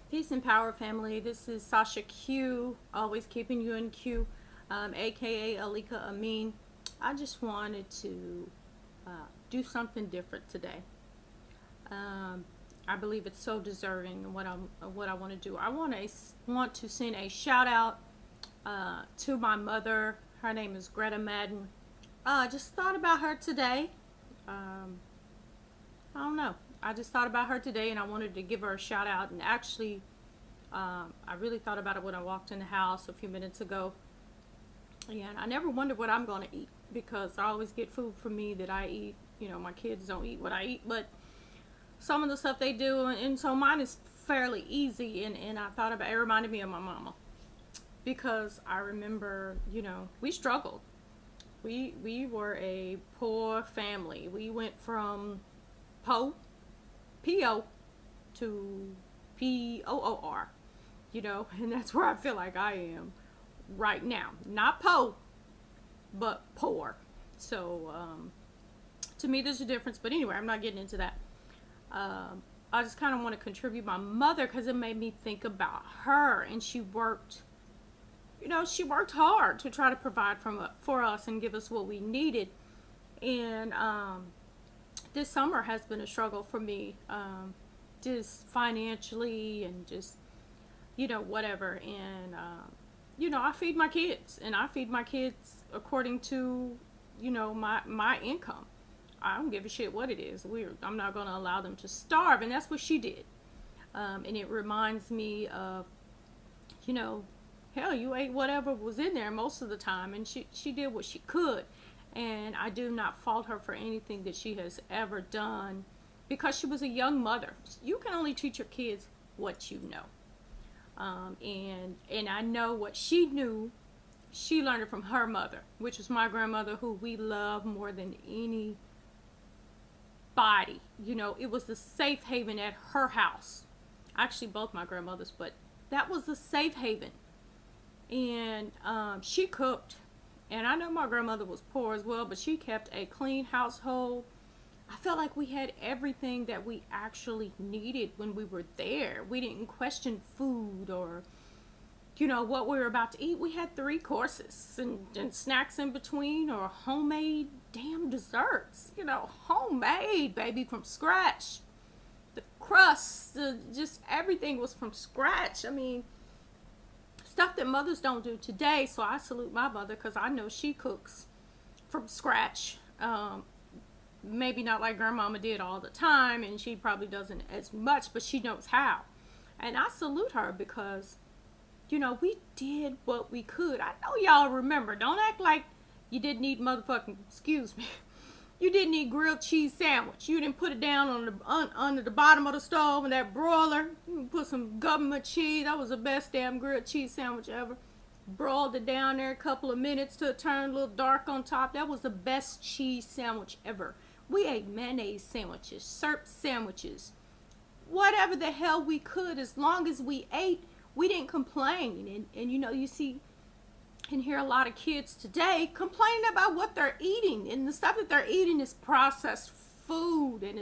Peace and power, family. This is Sasha Q, always keeping you in Q, aka Alika Amin. I just wanted to do something different today. Um, I believe it's so deserving of what I want to do. I want to send a shout out to my mother. Her name is Greta Madden. I just thought about her today. Um, I don't know. I just thought about her today, and I wanted to give her a shout out. And actually, I really thought about it when I walked in the house a few minutes ago. And I never wonder what I'm going to eat because I always get food from me that I eat. You know, my kids don't eat what I eat, but some of the stuff they do, and so mine is fairly easy. And I thought about it, reminded me of my mama because I remember, we struggled. We were a poor family. We went from po, P-O, to P-O-O-R, and that's where I feel like I am right now. Not po, but poor. So, to me, there's a difference. But anyway, I'm not getting into that. I just kind of want to contribute my mother because it made me think about her. And she worked, she worked hard to try to provide for us and give us what we needed. And this summer has been a struggle for me, just financially and just, whatever. And, I feed my kids, and I feed my kids according to, my income. I don't give a shit what it is. I'm not going to allow them to starve, and that's what she did. And it reminds me of, hell, you ate whatever was in there most of the time, and she did what she could. And I do not fault her for anything that she has ever done because she was a young mother. You can only teach your kids what you know. And I know what she knew. She learned it from her mother, which was my grandmother, who we love more than any body. It was the safe haven at her house. Actually, both my grandmothers, but that was the safe haven. And she cooked. And I know my grandmother was poor as well, but she kept a clean household. I felt like we had everything that we actually needed when we were there. We didn't question food or, what we were about to eat. We had 3 courses and snacks in between, or homemade damn desserts. Homemade, baby, from scratch. The crust, just everything was from scratch. I mean, stuff that mothers don't do today. So I salute my mother because I know she cooks from scratch. Maybe not like grandmama did all the time, and she probably doesn't as much, but she knows how. And I salute her because, we did what we could. I know y'all remember. Don't act like you didn't eat motherfucking, excuse me. You didn't eat grilled cheese sandwich. You didn't put it down under the bottom of the stove in that broiler. You put some government cheese. That was the best damn grilled cheese sandwich ever. Broiled it down there a couple of minutes till it turned a little dark on top. That was the best cheese sandwich ever. We ate mayonnaise sandwiches, syrup sandwiches, whatever the hell we could. As long as we ate, we didn't complain. And you see and hear a lot of kids today complaining about what they're eating, and the stuff that they're eating is processed food, and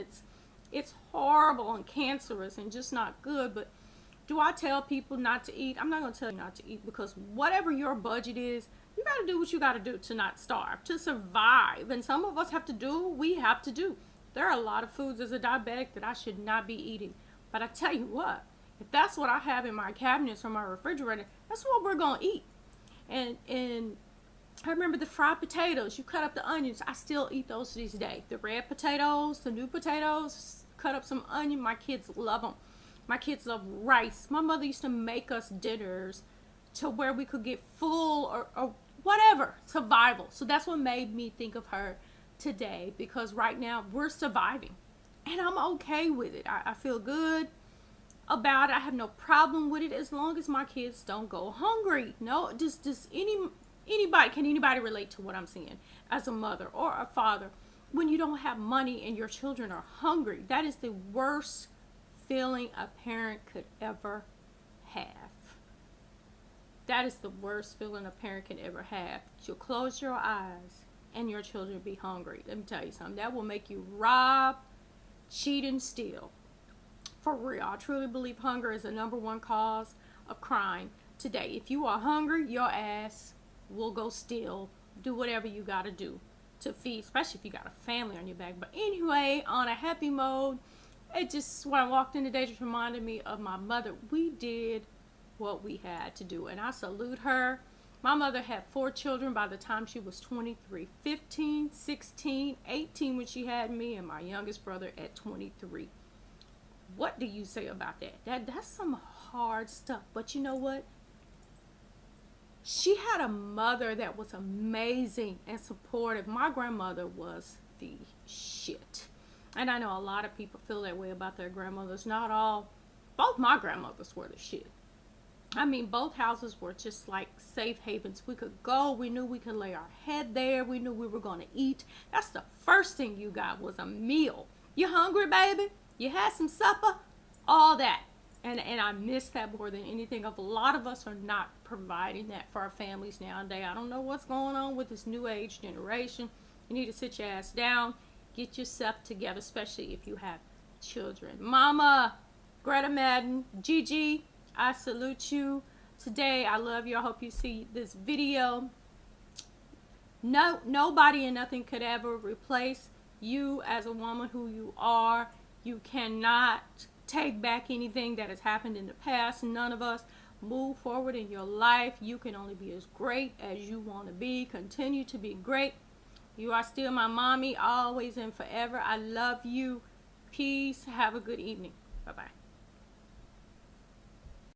it's horrible and cancerous and just not good. But do I tell people not to eat? I'm not going to tell you not to eat, because whatever your budget is, you got to do what you got to do to not starve, to survive. And some of us have to do what we have to do. There are a lot of foods as a diabetic that I should not be eating. But I tell you what, if that's what I have in my cabinets or my refrigerator, that's what we're going to eat. And I remember the fried potatoes. You cut up the onions. I still eat those to this day. The red potatoes, the new potatoes, cut up some onion. My kids love them. My kids love rice. My mother used to make us dinners to where we could get full or whatever, survival. So that's what made me think of her today, because right now we're surviving. And I'm okay with it. I feel good about it. I have no problem with it as long as my kids don't go hungry. No, just anybody, can anybody relate to what I'm saying as a mother or a father? When you don't have money and your children are hungry, that is the worst feeling a parent could ever have. That is the worst feeling a parent can ever have. You'll close your eyes and your children be hungry. Let me tell you something. That will make you rob, cheat, and steal For real, I truly believe hunger is the number one cause of crime today. If you are hungry, your ass will go steal, do whatever you gotta do to feed, especially if you got a family on your back. But anyway, on a happy mode, it just, when I walked in today, just reminded me of my mother. We did what we had to do, and I salute her. My mother had 4 children by the time she was 23, 15, 16, 18 when she had me, and my youngest brother at 23. What do you say about that? That's some hard stuff. But you know what? She had a mother that was amazing and supportive. My grandmother was the shit. And I know a lot of people feel that way about their grandmothers. Not all. Both my grandmothers were the shit. I mean, both houses were just like safe havens. We could go. We knew we could lay our head there. We knew we were going to eat. That's the first thing you got was a meal. You hungry, baby? You had some supper? All that. And I miss that more than anything. A lot of us are not providing that for our families nowadays. I don't know what's going on with this new age generation. You need to sit your ass down. Get yourself together, especially if you have children. Mama, Greta Madden, Gigi, I salute you. Today, I love you. I hope you see this video. No, nobody and nothing could ever replace you as a woman who you are. You cannot take back anything that has happened in the past. None of us. Move forward in your life. You can only be as great as you want to be. Continue to be great. You are still my mommy, always and forever. I love you. Peace. Have a good evening. Bye-bye.